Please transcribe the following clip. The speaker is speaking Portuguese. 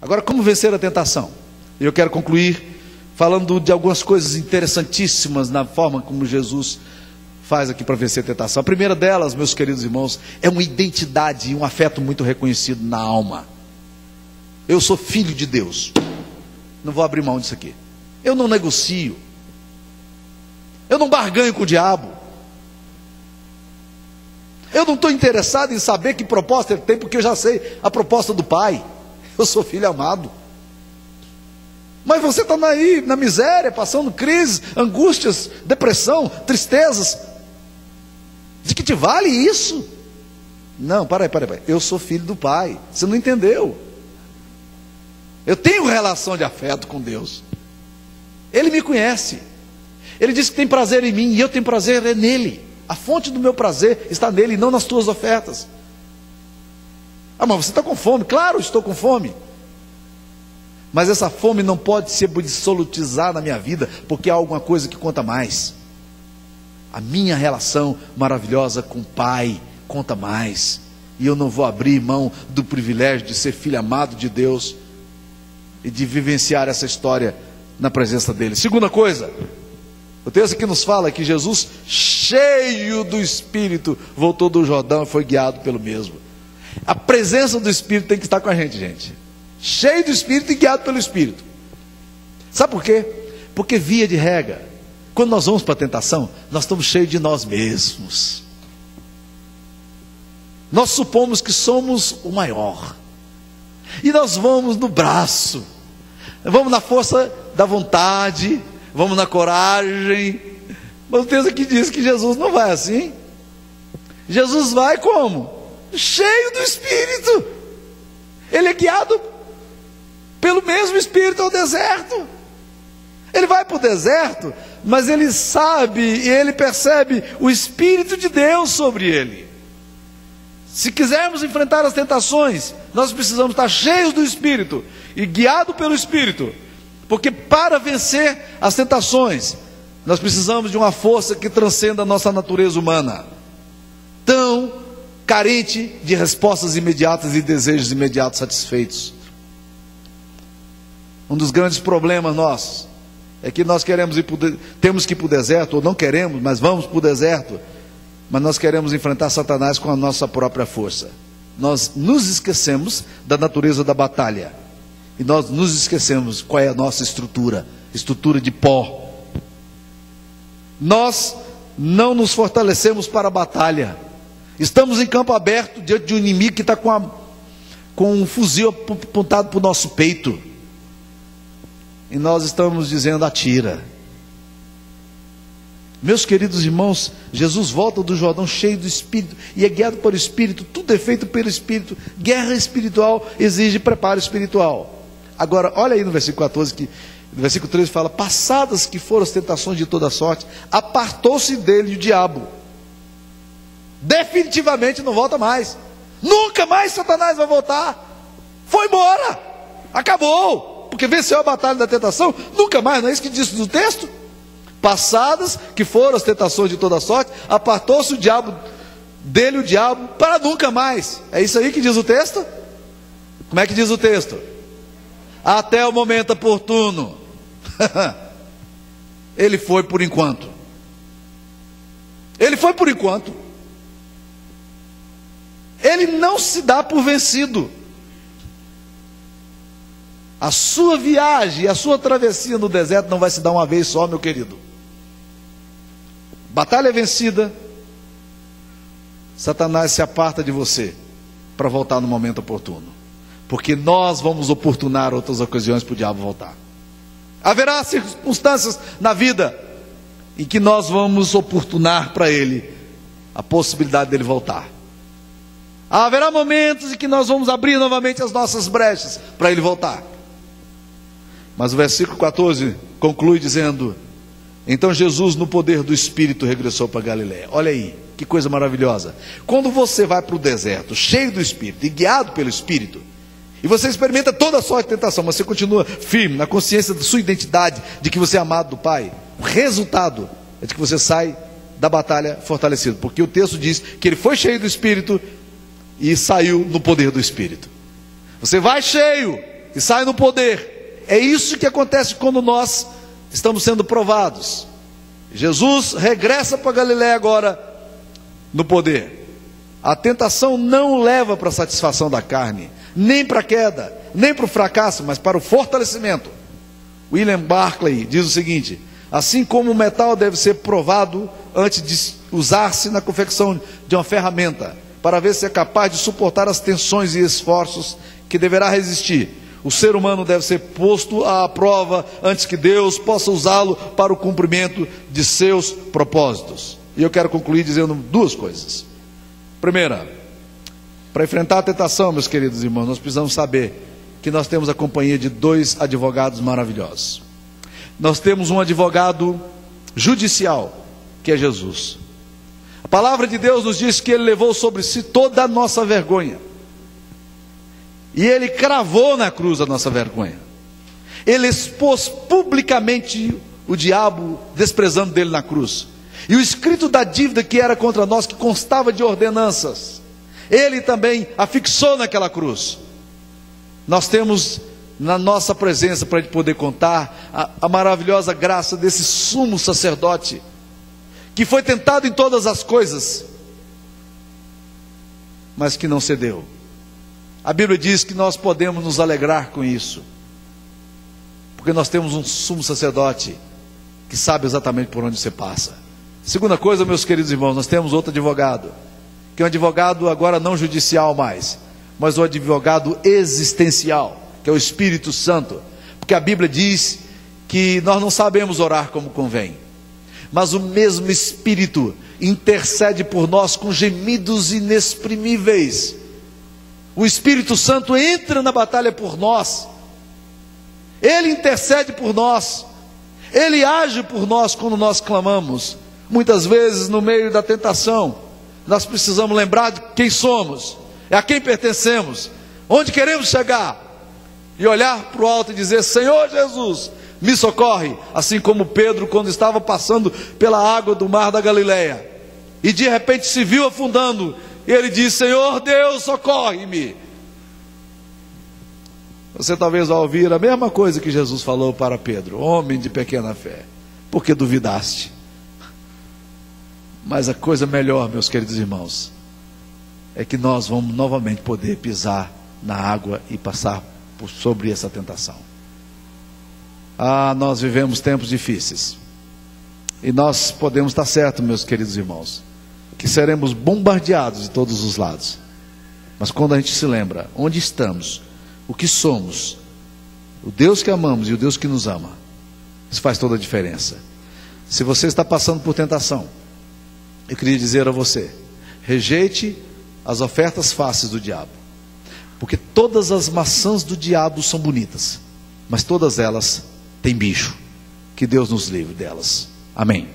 Agora, como vencer a tentação? Eu quero concluir falando de algumas coisas interessantíssimas na forma como Jesus faz aqui para vencer a tentação. A primeira delas, meus queridos irmãos, é uma identidade e um afeto muito reconhecido na alma. Eu sou filho de Deus. Não vou abrir mão disso aqui. Eu não negocio. Eu não barganho com o diabo. Eu não estou interessado em saber que proposta ele tem, porque eu já sei a proposta do Pai. Eu sou filho amado. Mas você está aí na miséria, passando crises, angústias, depressão, tristezas. De que te vale isso? Não, para aí. Eu sou filho do Pai. Você não entendeu. Eu tenho relação de afeto com Deus. Ele me conhece. Ele disse que tem prazer em mim e eu tenho prazer nele. A fonte do meu prazer está nele e não nas tuas ofertas. Ah, mas você está com fome? Claro, estou com fome. Mas essa fome não pode se absolutizar na minha vida, porque há alguma coisa que conta mais. A minha relação maravilhosa com o Pai conta mais. E eu não vou abrir mão do privilégio de ser filho amado de Deus e de vivenciar essa história na presença dele. Segunda coisa, o texto aqui nos fala que Jesus, cheio do Espírito, voltou do Jordão e foi guiado pelo mesmo. A presença do Espírito tem que estar com a gente, gente. Cheio do Espírito e guiado pelo Espírito. Sabe por quê? Porque via de regra, quando nós vamos para a tentação, nós estamos cheios de nós mesmos. Nós supomos que somos o maior. E nós vamos no braço. Vamos na força da vontade. Vamos na coragem. Mas o texto aqui diz que Jesus não vai assim. Jesus vai como? Cheio do Espírito. Ele é guiado pelo mesmo Espírito ao deserto. Ele vai para o deserto, mas ele sabe e ele percebe o Espírito de Deus sobre ele. Se quisermos enfrentar as tentações, nós precisamos estar cheios do Espírito e guiados pelo Espírito, porque para vencer as tentações, nós precisamos de uma força que transcenda a nossa natureza humana, tão carente de respostas imediatas e desejos imediatos satisfeitos. Um dos grandes problemas nossos é que nós temos que ir para o deserto, ou não queremos, mas vamos para o deserto, mas nós queremos enfrentar Satanás com a nossa própria força. Nós nos esquecemos da natureza da batalha, e nós nos esquecemos qual é a nossa estrutura de pó. Nós não nos fortalecemos para a batalha. Estamos em campo aberto diante de um inimigo que está com um fuzil apontado para o nosso peito. E nós estamos dizendo: atira. Meus queridos irmãos, Jesus volta do Jordão cheio do Espírito e é guiado pelo Espírito. Tudo é feito pelo Espírito. Guerra espiritual exige preparo espiritual. Agora, olha aí no versículo 14, no versículo 13 fala: passadas que foram as tentações de toda sorte, apartou-se dele o diabo. Definitivamente não volta mais. Nunca mais Satanás vai voltar. Foi embora. Acabou. Porque venceu a batalha da tentação. Nunca mais, não é isso que diz no texto? Passadas que foram as tentações de toda sorte, apartou-se o diabo dele, o diabo, para nunca mais. É isso aí que diz o texto? Como é que diz o texto? Até o momento oportuno. Ele foi por enquanto. Ele foi por enquanto. Ele não se dá por vencido. A sua viagem, a sua travessia no deserto não vai se dar uma vez só, meu querido. Batalha vencida, Satanás se aparta de você para voltar no momento oportuno, porque nós vamos oportunar outras ocasiões para o diabo voltar. Haverá circunstâncias na vida em que nós vamos oportunar para ele a possibilidade dele voltar. Haverá momentos em que nós vamos abrir novamente as nossas brechas para ele voltar. Mas o versículo 14 conclui dizendo: então Jesus, no poder do Espírito, regressou para Galiléia. Olha aí, que coisa maravilhosa. Quando você vai para o deserto, cheio do Espírito e guiado pelo Espírito, e você experimenta toda a sorte de tentação, mas você continua firme na consciência da sua identidade, de que você é amado do Pai, o resultado é de que você sai da batalha fortalecido, porque o texto diz que ele foi cheio do Espírito e saiu no poder do Espírito. Você vai cheio, e sai no poder. É isso que acontece quando nós estamos sendo provados. Jesus regressa para Galiléia agora no poder. A tentação não leva para a satisfação da carne, nem para a queda, nem para o fracasso, mas para o fortalecimento. William Barclay diz o seguinte: assim como o metal deve ser provado antes de usar-se na confecção de uma ferramenta, para ver se é capaz de suportar as tensões e esforços que deverá resistir, o ser humano deve ser posto à prova antes que Deus possa usá-lo para o cumprimento de seus propósitos. E eu quero concluir dizendo duas coisas. Primeira, para enfrentar a tentação, meus queridos irmãos, nós precisamos saber que nós temos a companhia de dois advogados maravilhosos. Nós temos um advogado judicial, que é Jesus. A palavra de Deus nos diz que Ele levou sobre si toda a nossa vergonha. E Ele cravou na cruz a nossa vergonha. Ele expôs publicamente o diabo, desprezando dele na cruz. E o escrito da dívida que era contra nós, que constava de ordenanças, Ele também afixou naquela cruz. Nós temos na nossa presença, para a gente poder contar, a maravilhosa graça desse sumo sacerdote, que foi tentado em todas as coisas, mas que não cedeu. A Bíblia diz que nós podemos nos alegrar com isso, porque nós temos um sumo sacerdote que sabe exatamente por onde você passa. Segunda coisa, meus queridos irmãos, nós temos outro advogado, que é um advogado agora não judicial mais, mas um advogado existencial, que é o Espírito Santo. Porque a Bíblia diz que nós não sabemos orar como convém, mas o mesmo Espírito intercede por nós com gemidos inexprimíveis. O Espírito Santo entra na batalha por nós, Ele intercede por nós, Ele age por nós quando nós clamamos. Muitas vezes no meio da tentação, nós precisamos lembrar de quem somos, a quem pertencemos, onde queremos chegar, e olhar para o alto e dizer: Senhor Jesus, me socorre. Assim como Pedro, quando estava passando pela água do mar da Galileia, e de repente se viu afundando, e ele disse: Senhor Deus, socorre-me. Você talvez vai ouvir a mesma coisa que Jesus falou para Pedro: homem de pequena fé, por que duvidaste? Mas a coisa melhor, meus queridos irmãos, é que nós vamos novamente poder pisar na água e passar sobre essa tentação. Nós vivemos tempos difíceis, e nós podemos estar certos, meus queridos irmãos, que seremos bombardeados de todos os lados. Mas quando a gente se lembra onde estamos, o que somos, o Deus que amamos e o Deus que nos ama, isso faz toda a diferença. Se você está passando por tentação, eu queria dizer a você: rejeite as ofertas fáceis do diabo, porque todas as maçãs do diabo são bonitas, mas todas elas têm bicho. Que Deus nos livre delas. Amém.